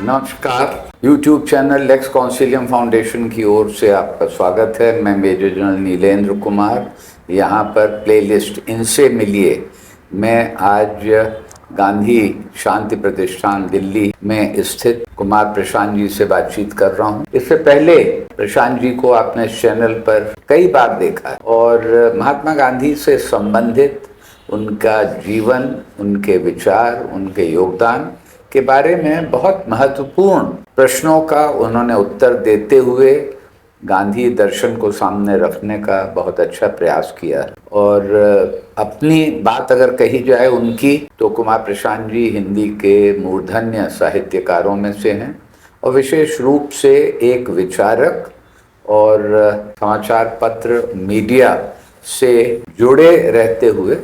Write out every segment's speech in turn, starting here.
नमस्कार। YouTube channel Lex Consilium foundation की ओर से आपका स्वागत है। मैं मेजर जनरल नीलेंद्र कुमार। यहाँ पर प्लेलिस्ट इनसे मिलिए मैं आज गांधी शांति प्रतिष्ठान दिल्ली में स्थित कुमार प्रशांत जी से बातचीत कर रहा हूँ। इससे पहले प्रशांत जी को आपने इस चैनल पर कई बार देखा है और महात्मा गांधी से संबंधित उनका जीवन, उनके विचार, उनके योगदान के बारे में बहुत महत्वपूर्ण प्रश्नों का उन्होंने उत्तर देते हुए गांधी दर्शन को सामने रखने का बहुत अच्छा प्रयास किया। और अपनी बात अगर कही जाए उनकी, तो कुमार प्रशांत जी हिंदी के मूर्धन्य साहित्यकारों में से हैं और विशेष रूप से एक विचारक और समाचार पत्र मीडिया से जुड़े रहते हुए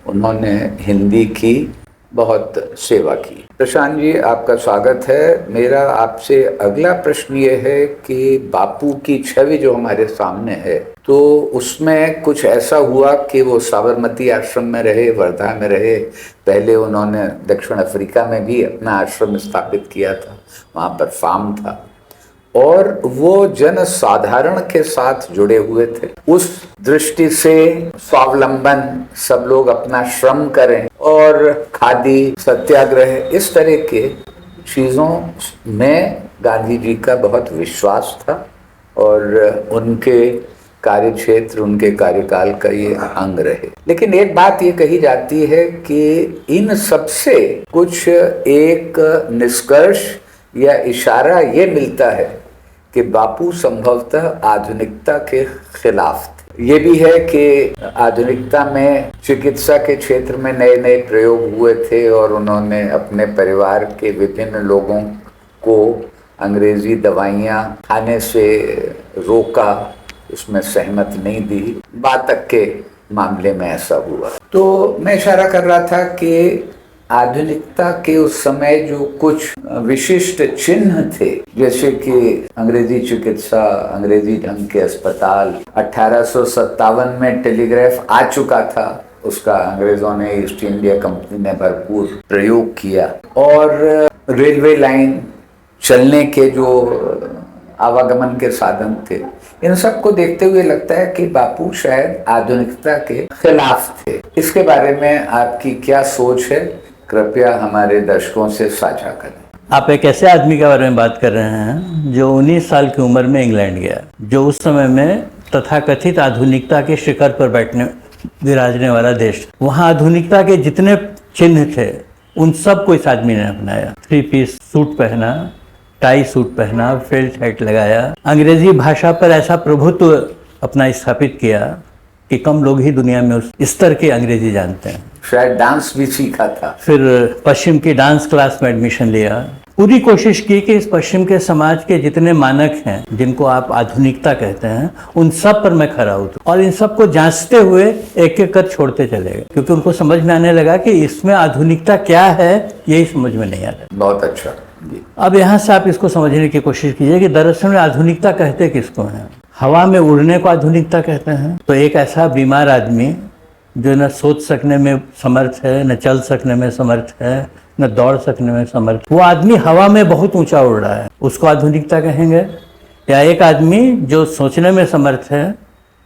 उन्होंने हिंदी की बहुत सेवा की। प्रशांत जी, आपका स्वागत है। मेरा आपसे अगला प्रश्न ये है कि बापू की छवि जो हमारे सामने है, तो उसमें कुछ ऐसा हुआ कि वो साबरमती आश्रम में रहे, वर्धा में रहे, पहले उन्होंने दक्षिण अफ्रीका में भी अपना आश्रम स्थापित किया था, वहाँ पर फार्म था और वो जन साधारण के साथ जुड़े हुए थे। उस दृष्टि से स्वावलंबन, सब लोग अपना श्रम करें और खादी सत्याग्रह, इस तरह के चीज़ों में गांधी जी का बहुत विश्वास था और उनके कार्यक्षेत्र, उनके कार्यकाल का ये अंग रहे। लेकिन एक बात ये कही जाती है कि इन सबसे कुछ एक निष्कर्ष या इशारा ये मिलता है कि बापू संभवतः आधुनिकता के खिलाफ थे। ये भी है कि आधुनिकता में चिकित्सा के क्षेत्र में नए नए प्रयोग हुए थे और उन्होंने अपने परिवार के विभिन्न लोगों को अंग्रेजी दवाइयाँ खाने से रोका, उसमें सहमत नहीं दी। बातक के मामले में ऐसा हुआ। तो मैं इशारा कर रहा था कि आधुनिकता के उस समय जो कुछ विशिष्ट चिन्ह थे, जैसे कि अंग्रेजी चिकित्सा, अंग्रेजी ढंग के अस्पताल, 1857 में टेलीग्राफ आ चुका था, उसका अंग्रेजों ने, ईस्ट इंडिया कंपनी ने भरपूर प्रयोग किया और रेलवे लाइन चलने के जो आवागमन के साधन थे, इन सब को देखते हुए लगता है कि बापू शायद आधुनिकता के खिलाफ थे। इसके बारे में आपकी क्या सोच है? कृपया हमारे दर्शकों से साझा करें। आप एक ऐसे आदमी के बारे में बात कर रहे हैं जो 19 साल की उम्र में इंग्लैंड गया, जो उस समय में तथाकथित आधुनिकता के शिखर पर विराजने वाला देश। वहाँ आधुनिकता के जितने चिन्ह थे उन सब को इस आदमी ने अपनाया। 3 पीस सूट पहना, टाई सूट पहना, फेल्ट हैट लगाया, अंग्रेजी भाषा पर ऐसा प्रभुत्व अपना स्थापित किया कि कम लोग ही दुनिया में उस स्तर के अंग्रेजी जानते हैं। शायद डांस भी सीखा था। फिर पश्चिम की डांस क्लास में एडमिशन लिया। पूरी कोशिश की कि इस पश्चिम के समाज के जितने मानक हैं, जिनको आप आधुनिकता कहते हैं, उन सब पर मैं खरा उतरूं और इन सब को जांचते हुए एक एक कर छोड़ते चले गए, क्योंकि उनको समझ में आने लगा कि इसमें आधुनिकता क्या है यही समझ में नहीं आ रहा। बहुत अच्छा। अब यहाँ से आप इसको समझने की कोशिश कीजिए कि दरअसल में आधुनिकता कहते किसको हैं। हवा में उड़ने को आधुनिकता कहते हैं। तो एक ऐसा बीमार आदमी जो न सोच सकने में समर्थ है, न चल सकने में समर्थ है, न दौड़ सकने में समर्थ, वो आदमी हवा में बहुत ऊंचा उड़ रहा है, उसको आधुनिकता कहेंगे? या एक आदमी जो सोचने में समर्थ है,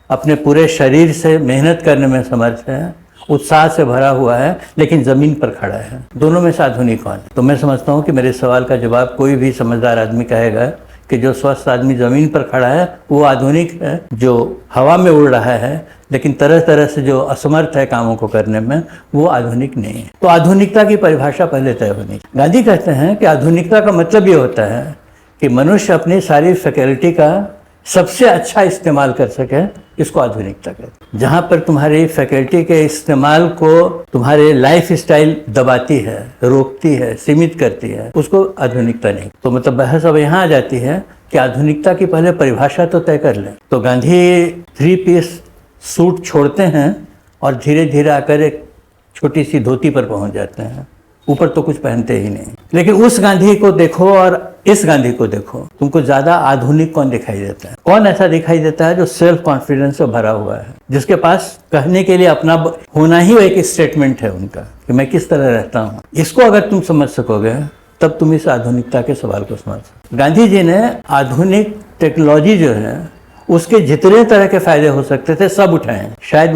अपने पूरे शरीर से मेहनत करने में समर्थ है, उत्साह से भरा हुआ है, लेकिन जमीन पर खड़ा है, दोनों में से आधुनिक कौन है? तो मैं समझता हूँ कि मेरे सवाल का जवाब कोई भी समझदार आदमी कहेगा कि जो स्वस्थ आदमी जमीन पर खड़ा है वो आधुनिक है। जो हवा में उड़ रहा है लेकिन तरह तरह से जो असमर्थ है कामों को करने में, वो आधुनिक नहीं है। तो आधुनिकता की परिभाषा पहले तय होनी। गांधी कहते हैं कि आधुनिकता का मतलब ये होता है कि मनुष्य अपनी सारी फैकल्टी का सबसे अच्छा इस्तेमाल कर सके, इसको आधुनिकता कहते हैं। जहाँ पर तुम्हारी फैकल्टी के इस्तेमाल को तुम्हारे लाइफ स्टाइल दबाती है, रोकती है, सीमित करती है, उसको आधुनिकता नहीं। तो मतलब बहस अब यहाँ आ जाती है कि आधुनिकता की पहले परिभाषा तो तय कर लें। तो गांधी 3 पीस सूट छोड़ते हैं और धीरे धीरे आकर एक छोटी सी धोती पर पहुंच जाते हैं, ऊपर तो कुछ पहनते ही नहीं। लेकिन उस गांधी को देखो और इस गांधी को देखो, तुमको ज्यादा आधुनिक कौन दिखाई देता है? कौन ऐसा दिखाई देता है जो सेल्फ कॉन्फिडेंस से भरा हुआ है, जिसके पास कहने के लिए अपना होना ही एक स्टेटमेंट है उनका कि मैं किस तरह रहता हूँ। इसको अगर तुम समझ सकोगे तब तुम इस आधुनिकता के सवाल को समझ सकते। गांधी जी ने आधुनिक टेक्नोलॉजी जो है उसके जितने तरह के फायदे हो सकते थे सब उठाए। शायद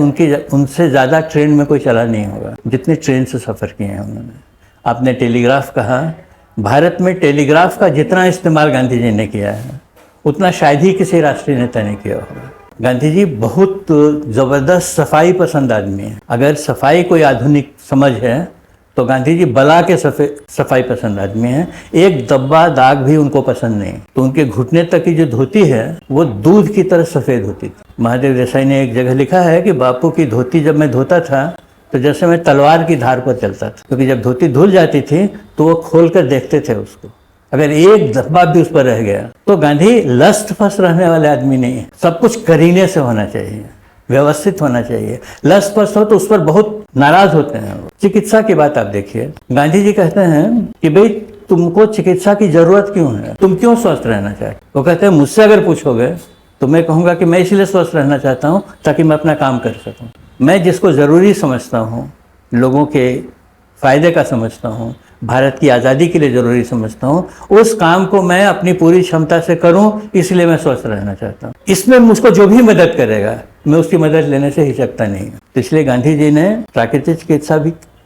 उनसे ज़्यादा ट्रेन में कोई चला नहीं होगा जितने ट्रेन से सफ़र किए हैं उन्होंने। आपने टेलीग्राफ कहा, भारत में टेलीग्राफ का जितना इस्तेमाल गांधी जी ने किया है उतना शायद ही किसी राष्ट्रीय नेता ने किया होगा। गांधी जी बहुत ज़बरदस्त सफाई पसंद आदमी है। अगर सफाई कोई आधुनिक समझ है तो गांधी जी बला के सफाई पसंद आदमी हैं। एक दब्बा दाग भी उनको पसंद नहीं। तो उनके घुटने तक की जो धोती है वो दूध की तरह सफ़ेद होती थी। महादेव देसाई ने एक जगह लिखा है कि बापू की धोती जब मैं धोता था तो जैसे मैं तलवार की धार पर चलता था, क्योंकि जब धोती धुल जाती थी तो वो खोल कर देखते थे उसको। अगर एक धब्बा भी उस पर रह गया तो गांधी लस्त फस रहने वाले आदमी नहीं है। सब कुछ करीने से होना चाहिए, व्यवस्थित होना चाहिए। लस्त फस हो तो उस पर बहुत नाराज होते हैं। चिकित्सा की बात आप देखिए, गांधी जी कहते हैं कि भाई तुमको चिकित्सा की जरूरत क्यों है, तुम क्यों स्वस्थ रहना चाहते। वो कहते हैं मुझसे अगर पूछोगे तो मैं कहूँगा कि मैं इसलिए स्वस्थ रहना चाहता हूँ ताकि मैं अपना काम कर सकूँ। मैं जिसको ज़रूरी समझता हूँ, लोगों के फ़ायदे का समझता हूँ, भारत की आज़ादी के लिए ज़रूरी समझता हूँ, उस काम को मैं अपनी पूरी क्षमता से करूँ, इसलिए मैं स्वस्थ रहना चाहता हूँ। इसमें मुझको जो भी मदद करेगा मैं उसकी मदद लेने से हिचकता नहीं हूँ। तो इसलिए गांधी जी ने प्राकृतिक चिकित्सा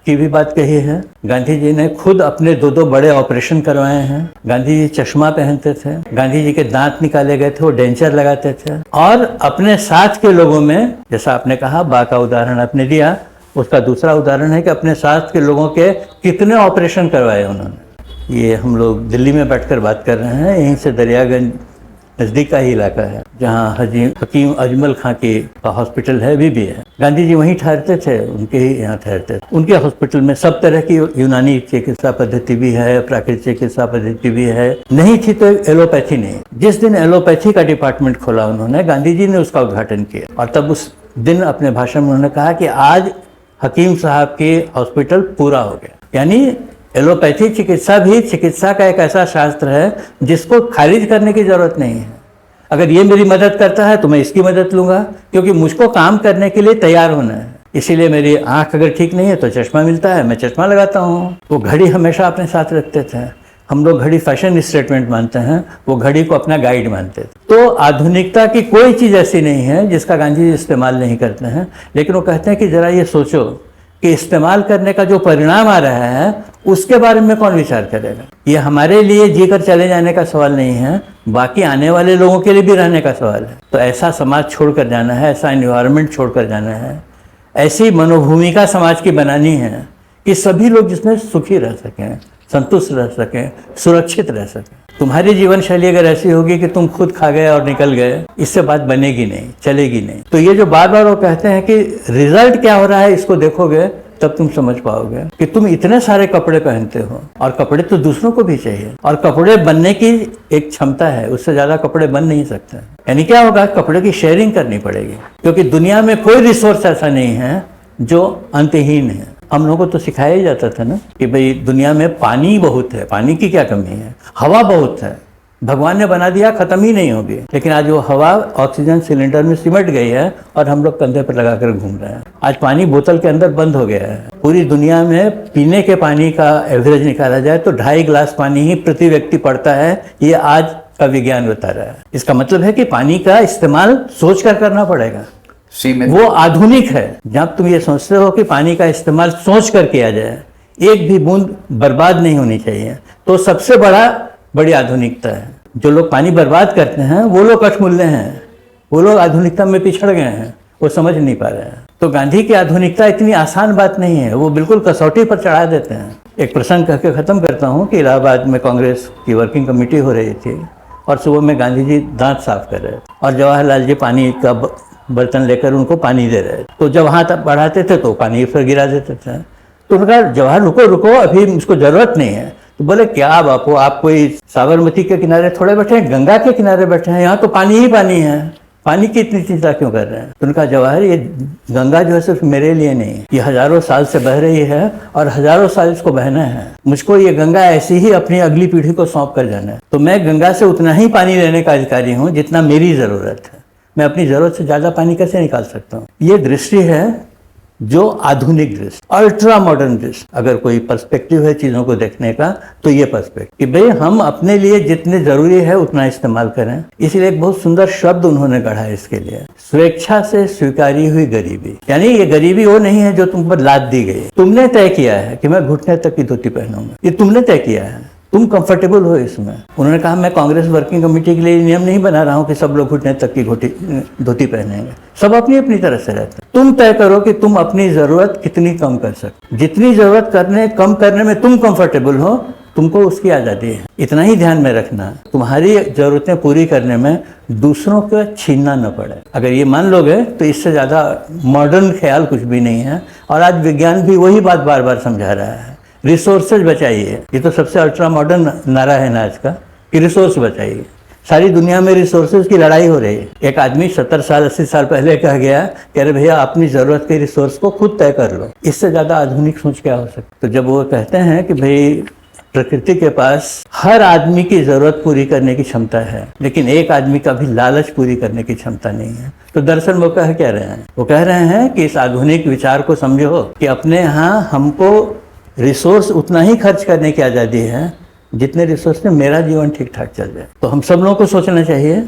की भी बात कही है। गांधी जी ने खुद अपने दो बड़े ऑपरेशन करवाए हैं। गांधी जी चश्मा पहनते थे, गांधी जी के दांत निकाले गए थे, वो डेंचर लगाते थे। और अपने साथ के लोगों में, जैसा आपने कहा बा का उदाहरण आपने दिया, उसका दूसरा उदाहरण है कि अपने साथ के लोगों के कितने ऑपरेशन करवाए उन्होंने। ये हम लोग दिल्ली में बैठकर बात कर रहे हैं, यहीं से दरियागंज नज़दीक का ही इलाका है जहाँ हकीम अजमल खां की हॉस्पिटल है, अभी भी है। गांधी जी वहीं ठहरते थे, उनके ही यहाँ ठहरते थे। उनके हॉस्पिटल में सब तरह की यूनानी चिकित्सा पद्धति भी है, प्राकृतिक चिकित्सा पद्धति भी है। नहीं थी तो एलोपैथी नहीं। जिस दिन एलोपैथी का डिपार्टमेंट खोला उन्होंने, गांधी जी ने उसका उद्घाटन किया और तब उस दिन अपने भाषण में उन्होंने कहा कि आज हकीम साहब के हॉस्पिटल पूरा हो गया। यानी एलोपैथी चिकित्सा भी चिकित्सा का एक ऐसा शास्त्र है जिसको खारिज करने की जरूरत नहीं है। अगर ये मेरी मदद करता है तो मैं इसकी मदद लूंगा, क्योंकि मुझको काम करने के लिए तैयार होना है। इसीलिए मेरी आंख अगर ठीक नहीं है तो चश्मा मिलता है, मैं चश्मा लगाता हूँ। वो घड़ी हमेशा अपने साथ रखते थे। हम लोग घड़ी फैशन स्टेटमेंट मानते हैं, वो घड़ी को अपना गाइड मानते थे। तो आधुनिकता की कोई चीज़ ऐसी नहीं है जिसका गांधी जी इस्तेमाल नहीं करते हैं। लेकिन वो कहते हैं कि ज़रा ये सोचो कि इस्तेमाल करने का जो परिणाम आ रहा है उसके बारे में कौन विचार करेगा। ये हमारे लिए जीकर चले जाने का सवाल नहीं है, बाकी आने वाले लोगों के लिए भी रहने का सवाल है। तो ऐसा समाज छोड़कर जाना है, ऐसा एनवायरनमेंट छोड़कर जाना है, ऐसी मनोभूमिका समाज की बनानी है कि सभी लोग जिसमें सुखी रह सकें, संतुष्ट रह सकें, सुरक्षित रह सकें। तुम्हारी जीवन शैली अगर ऐसी होगी कि तुम खुद खा गए और निकल गए, इससे बात बनेगी नहीं, चलेगी नहीं। तो ये जो बार बार वो कहते हैं कि रिजल्ट क्या हो रहा है इसको देखोगे तब तुम समझ पाओगे कि तुम इतने सारे कपड़े पहनते हो, और कपड़े तो दूसरों को भी चाहिए, और कपड़े बनने की एक क्षमता है, उससे ज्यादा कपड़े बन नहीं सकते। यानी क्या होगा, कपड़े की शेयरिंग करनी पड़ेगी, क्योंकि दुनिया में कोई रिसोर्स ऐसा नहीं है जो अंतहीन है। हम लोगों को तो सिखाया ही जाता था ना कि भाई दुनिया में पानी बहुत है, पानी की क्या कमी है, हवा बहुत है, भगवान ने बना दिया, खत्म ही नहीं होगी। लेकिन आज वो हवा ऑक्सीजन सिलेंडर में सिमट गई है और हम लोग कंधे पर लगाकर घूम रहे हैं। आज पानी बोतल के अंदर बंद हो गया है। पूरी दुनिया में पीने के पानी का एवरेज निकाला जाए तो 2.5 गिलास पानी ही प्रति व्यक्ति पड़ता है, ये आज का विज्ञान बता रहा है। इसका मतलब है कि पानी का इस्तेमाल सोच कर करना पड़ेगा। वो आधुनिक है जब तुम ये सोचते हो कि पानी का इस्तेमाल सोच कर किया जाए, एक भी बूंद बर्बाद नहीं होनी चाहिए, तो सबसे बड़ी आधुनिकता है। जो लोग पानी बर्बाद करते हैं वो लोग अठमूल्य हैं, वो लोग आधुनिकता में पिछड़ गए हैं, वो समझ नहीं पा रहे हैं। तो गांधी की आधुनिकता इतनी आसान बात नहीं है, वो बिल्कुल कसौटी पर चढ़ा देते हैं। एक प्रसंग कह के ख़त्म करता हूँ कि इलाहाबाद में कांग्रेस की वर्किंग कमेटी हो रही थी और सुबह में गांधी जी दांत साफ कर रहे थे और जवाहरलाल जी पानी का बर्तन लेकर उनको पानी दे रहे थे। तो जब हाथ बढ़ाते थे तो पानी फिर गिरा देते थे। तो उन्होंने कहा जवाहर रुको रुको, अभी मुझको ज़रूरत नहीं है। तो बोले क्या बापू, आप कोई साबरमती के किनारे थोड़े बैठे हैं, गंगा के किनारे बैठे हैं, यहाँ तो पानी ही पानी है, पानी की इतनी चिंता क्यों कर रहे हैं। तो उनका जवाहर, ये गंगा जो है सिर्फ मेरे लिए नहीं है, ये हजारों साल से बह रही है और हजारों साल इसको बहना है। मुझको ये गंगा ऐसी ही अपनी अगली पीढ़ी को सौंप कर जाना है। तो मैं गंगा से उतना ही पानी लेने का अधिकारी हूँ जितना मेरी ज़रूरत है। मैं अपनी ज़रूरत से ज़्यादा पानी कैसे निकाल सकता हूँ। ये दृष्टि है जो आधुनिक दृष्टि, अल्ट्रा मॉडर्न दृष्टि, अगर कोई पर्सपेक्टिव है चीजों को देखने का तो ये पर्सपेक्टिव कि भाई हम अपने लिए जितने जरूरी है उतना इस्तेमाल करें। इसलिए एक बहुत सुंदर शब्द उन्होंने गढ़ा है इसके लिए, स्वेच्छा से स्वीकारी हुई गरीबी। यानी ये गरीबी वो नहीं है जो तुम पर लाद दी गई, तुमने तय किया है कि मैं घुटने तक की धोती पहनूंगा, ये तुमने तय किया है, तुम कंफर्टेबल हो इसमें। उन्होंने कहा मैं कांग्रेस वर्किंग कमेटी के लिए नियम नहीं बना रहा हूं कि सब लोग घुटने तक की धोती पहनेंगे, सब अपनी अपनी तरह से रहते हैं। तुम तय करो कि तुम अपनी जरूरत कितनी कम कर सकते, जितनी जरूरत कम करने में तुम कंफर्टेबल हो, तुमको उसकी आज़ादी है। इतना ही ध्यान में रखना, तुम्हारी ज़रूरतें पूरी करने में दूसरों को छीनना न पड़े। अगर ये मान लोगे तो इससे ज़्यादा मॉडर्न ख्याल कुछ भी नहीं है। और आज विज्ञान भी वही बात बार बार समझा रहा है, रिसोर्सेज बचाइए। ये तो सबसे अल्ट्रा मॉडर्न नारा है ना आज का कि रिसोर्स बचाइए। सारी दुनिया में रिसोर्सेज की लड़ाई हो रही है। एक आदमी 70 साल 80 साल पहले कह गया कि अरे भैया अपनी ज़रूरत के रिसोर्स को खुद तय कर लो। इससे ज़्यादा आधुनिक सोच क्या हो सकती। तो जब वो कहते हैं कि भाई प्रकृति के पास हर आदमी की जरूरत पूरी करने की क्षमता है, लेकिन एक आदमी का भी लालच पूरी करने की क्षमता नहीं है, तो दरअसल वो कह रहे हैं, वो कह रहे हैं कि इस आधुनिक विचार को समझो कि अपने यहाँ हमको रिसोर्स उतना ही खर्च करने की आज़ादी है जितने रिसोर्स में मेरा जीवन ठीक ठाक चल जाए। तो हम सब लोगों को सोचना चाहिए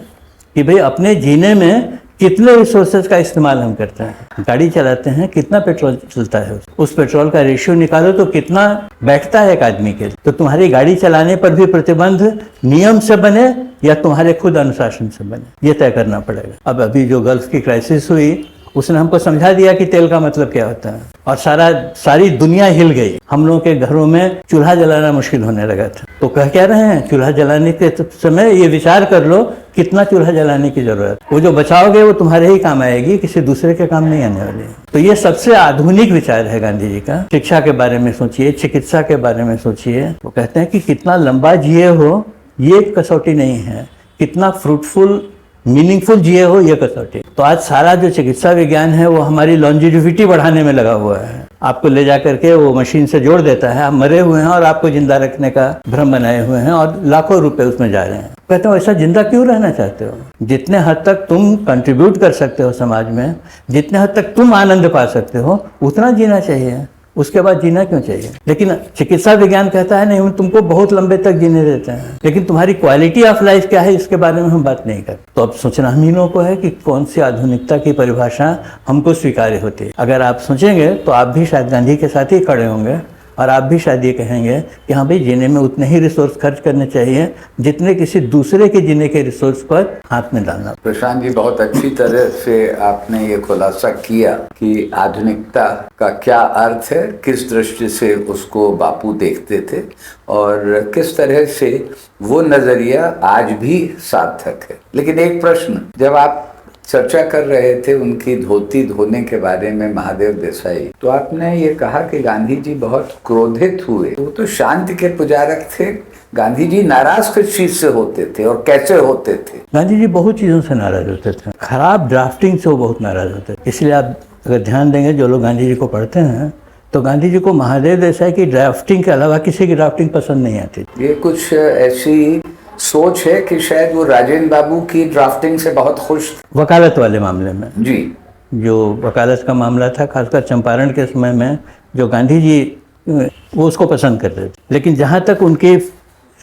कि भाई अपने जीने में कितने रिसोर्सेज का इस्तेमाल हम करते हैं। गाड़ी चलाते हैं, कितना पेट्रोल चलता है, उस पेट्रोल का रेशियो निकालो तो कितना बैठता है एक आदमी के लिए। तो तुम्हारी गाड़ी चलाने पर भी प्रतिबंध नियम से बने या तुम्हारे खुद अनुशासन से बने, ये तय करना पड़ेगा। अब अभी जो गल्फ की क्राइसिस हुई उसने हमको समझा दिया कि तेल का मतलब क्या होता है, और सारी दुनिया हिल गई। हम लोगों के घरों में चूल्हा जलाना मुश्किल होने लगा था। तो कह क्या रहे हैं, चूल्हा जलाने के समय ये विचार कर लो कितना चूल्हा जलाने की जरूरत, वो जो बचाओगे वो तुम्हारे ही काम आएगी, किसी दूसरे के काम नहीं आने वाली। तो ये सबसे आधुनिक विचार है गांधी जी का। शिक्षा के बारे में सोचिए, चिकित्सा के बारे में सोचिए। वो कहते हैं कि कितना लंबा जिए हो ये कसौटी नहीं है, कितना फ्रूटफुल मीनिंगफुल जिए हो ये कसौटी। तो आज सारा जो चिकित्सा विज्ञान है वो हमारी लॉन्जिविटी बढ़ाने में लगा हुआ है। आपको ले जा करके वो मशीन से जोड़ देता है, आप मरे हुए हैं और आपको जिंदा रखने का भ्रम बनाए हुए हैं और लाखों रुपए उसमें जा रहे हैं। कहते हो ऐसा जिंदा क्यों रहना चाहते हो? जितने हद तक तुम कंट्रीब्यूट कर सकते हो समाज में, जितने हद तक तुम आनंद पा सकते हो उतना जीना चाहिए, उसके बाद जीना क्यों चाहिए? लेकिन चिकित्सा विज्ञान कहता है नहीं, हम तुमको बहुत लंबे तक जीने देते हैं, लेकिन तुम्हारी क्वालिटी ऑफ लाइफ क्या है इसके बारे में हम बात नहीं करते। तो अब सोचना हम ही लोगों को है कि कौन सी आधुनिकता की परिभाषा हमको स्वीकार्य होती है। अगर आप सोचेंगे तो आप भी शायद गांधी के साथ ही खड़े होंगे और आप भी शायद ये कहेंगे कि हाँ भाई जीने में उतने ही रिसोर्स खर्च करने चाहिए जितने किसी दूसरे के जीने के रिसोर्स पर हाथ में डालना। प्रशांत जी, बहुत अच्छी तरह से आपने ये खुलासा किया कि आधुनिकता का क्या अर्थ है, किस दृष्टि से उसको बापू देखते थे और किस तरह से वो नजरिया आज भी सार्थक है। लेकिन एक प्रश्न, जब आप चर्चा कर रहे थे उनकी धोती धोने के बारे में महादेव देसाई, तो आपने ये कहा कि गांधी जी बहुत क्रोधित हुए। वो तो शांति के पुजारक थे, गांधी जी नाराज किस चीज से होते थे और कैसे होते थे? गांधी जी बहुत चीजों से नाराज होते थे। खराब ड्राफ्टिंग से वो बहुत नाराज होते थे। इसलिए आप अगर ध्यान देंगे, जो लोग गांधी जी को पढ़ते हैं तो गांधी जी को महादेव देसाई की ड्राफ्टिंग के अलावा किसी की ड्राफ्टिंग पसंद नहीं आती। ये कुछ ऐसी सोच है कि शायद वो राजेंद्र बाबू की ड्राफ्टिंग से बहुत खुश थे। वकालत वाले मामले में जी, जो वकालत का मामला था, खासकर चंपारण के समय में, जो गांधी जी वो उसको पसंद करते थे। लेकिन जहाँ तक उनके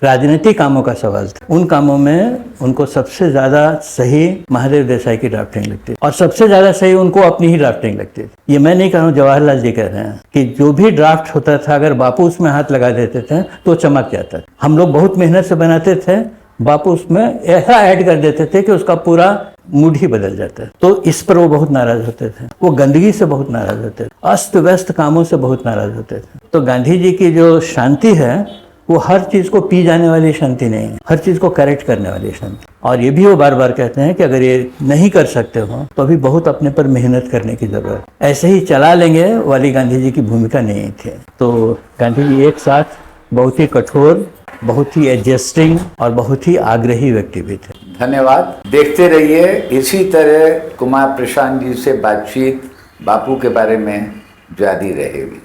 राजनीतिक कामों का सवाल था, उन कामों में उनको सबसे ज़्यादा सही महादेव देसाई की ड्राफ्टिंग लगती थी और सबसे ज़्यादा सही उनको अपनी ही ड्राफ्टिंग लगती थी। ये मैं नहीं कह रहा हूँ, जवाहरलाल जी कह रहे हैं कि जो भी ड्राफ्ट होता था अगर बापू उसमें हाथ लगा देते थे तो चमक जाता था। हम लोग बहुत मेहनत से बनाते थे, बापू उसमें ऐसा ऐड कर देते थे कि उसका पूरा मूड ही बदल जाता है। तो इस पर वो बहुत नाराज होते थे, वो गंदगी से बहुत नाराज होते थे, अस्त व्यस्त कामों से बहुत नाराज होते थे। तो गांधी जी की जो शांति है वो हर चीज को पी जाने वाली शांति नहीं है, हर चीज को करेक्ट करने वाली शांति। और ये भी वो बार बार कहते हैं कि अगर ये नहीं कर सकते हो तो अभी बहुत अपने पर मेहनत करने की जरूरत, ऐसे ही चला लेंगे वाली गांधी जी की भूमिका नहीं थी। तो गांधी जी एक साथ बहुत ही कठोर, बहुत ही एडजस्टिंग और बहुत ही आग्रही व्यक्ति भी थे। धन्यवाद। देखते रहिए इसी तरह कुमार प्रशांत जी से बातचीत बापू के बारे में जारी रहेगी।